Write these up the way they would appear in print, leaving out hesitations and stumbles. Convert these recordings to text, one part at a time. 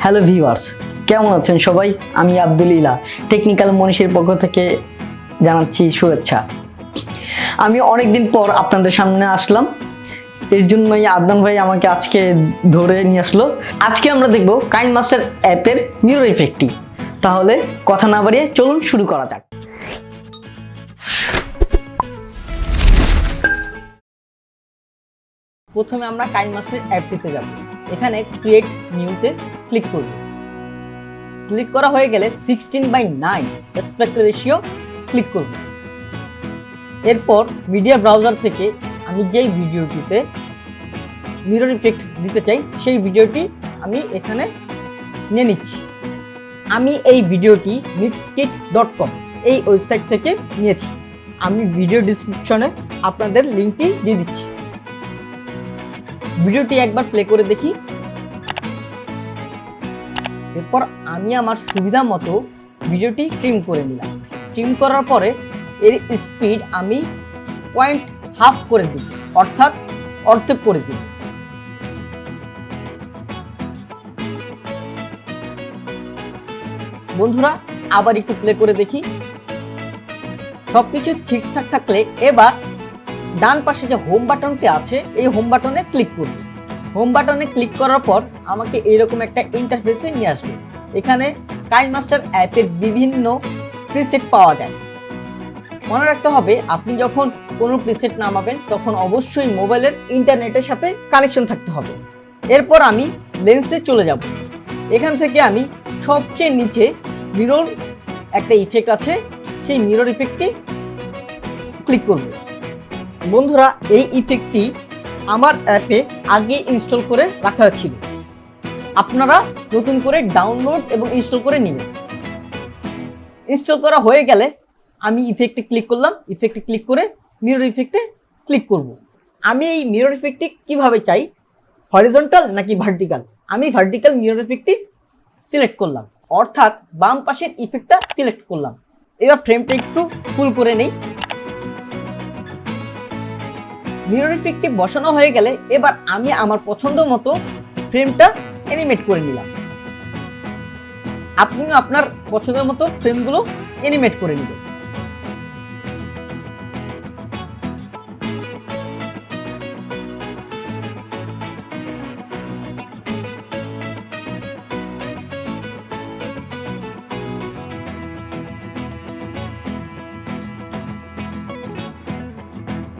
Hello viewers, কেমন আছেন সবাই? আমি আব্দুলিলা টেকনিক্যাল মনীষীর পক্ষ থেকে জানাচ্ছি শুভেচ্ছা। আমি অনেকদিন পর আপনাদের সামনে আসলাম, এর জন্যই আদনান ভাই আমাকে আজকে ধরে নিয়ে আসলো। আজকে আমরা দেখব কাইনমাস্টার অ্যাপের মিরর ইফেক্টটি। তাহলে কথা না বাড়িয়ে চলুন শুরু করা যাক। প্রথমে আমরা কাইনমাস্টার অ্যাপটিতে যাব। এখানে ক্রিয়েট নিউতে ক্লিক করব। ক্লিক করা হয়ে গেলে 16:9 অ্যাসপেক্ট রেশিও ক্লিক করব। এরপর মিডিয়া ব্রাউজার থেকে আমি যেই ভিডিওটিতে মিরর ইফেক্ট দিতে চাই সেই ভিডিওটি আমি এখানে নিয়ে নিচ্ছি। আমি এই ভিডিওটি mixkit.com এই ওয়েবসাইট থেকে নিয়েছি। আমি ভিডিও ডিসক্রিপশনে আপনাদের লিঙ্কটি দিয়ে দিচ্ছি। ভিডিওটি একবার প্লে করে দেখি। এরপর আমি আমার সুবিধা মতো ভিডিওটি ট্রিম করে নিলাম। ট্রিম করার পরে এর স্পিড আমি 0.5 করে দিই, অর্থাৎ অর্ধেক করে দিই। বন্ধুরা আবার একটু প্লে করে দেখি। সবকিছু ঠিকঠাক থাকলে এবার ডান পাশে যে হোম বাটনটি আছে এই হোম বাটনে ক্লিক করব। হোম বাটনে ক্লিক করার পর আমাকে এরকম একটা ইন্টারফেসে নিয়ে আসবে। এখানে কাইনমাস্টার অ্যাপের বিভিন্ন প্রিসেট পাওয়া যায়। মনে রাখতে হবে, আপনি যখন কোনো প্রিসেট নামাবেন তখন অবশ্যই মোবাইলের ইন্টারনেটের সাথে কানেকশন থাকতে হবে। এরপর আমি লেন্সে চলে যাব। এখান থেকে আমি সবচেয়ে নিচে মিরর একটা ইফেক্ট আছে, সেই মিরর ইফেক্টটি ক্লিক করব। বন্ধুরা এই ইফেক্টটি আমার অ্যাপে আগে ইনস্টল করে রাখা ছিল, আপনারা নতুন করে ডাউনলোড এবং ইনস্টল করে নেবেন। ইনস্টল করা হয়ে গেলে আমি ইফেক্টে ক্লিক করলাম। ইফেক্টে ক্লিক করে মিরর ইফেক্টে ক্লিক করব। আমি এই মিরর ইফেক্টটি কিভাবে চাই, হরিজন্টাল নাকি ভার্টিক্যাল? আমি ভার্টিক্যাল মিরর ইফেক্টটি সিলেক্ট করলাম, অর্থাৎ বাম পাশের ইফেক্টটা সিলেক্ট করলাম। এবার ফ্রেমটা একটু ফুল করে নেই। মিরর ইফেক্টটি বসানো হয়ে গেলে এবার আমি আমার পছন্দ মতো ফ্রেমটা অ্যানিমেট করে নিলাম। আপনিও আপনার পছন্দের মতো ফ্রেমগুলো অ্যানিমেট করে নেবেন।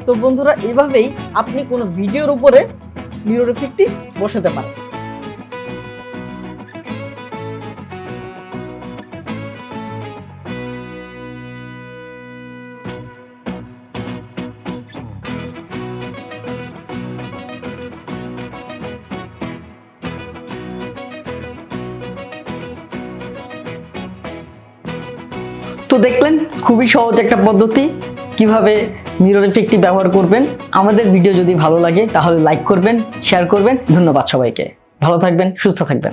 তো বন্ধুরা এভাবেই আপনি কোনো ভিডিওর উপরে মিরর ইফেক্টটি বসাতে পারেন। তো দেখলেন, খুবই সহজ একটা পদ্ধতি কিভাবে মিরর ইফেক্টটি ব্যবহার করবেন। আমাদের ভিডিও যদি ভালো লাগে তাহলে লাইক করবেন, শেয়ার করবেন। ধন্যবাদ সবাইকে। ভালো থাকবেন, সুস্থ থাকবেন।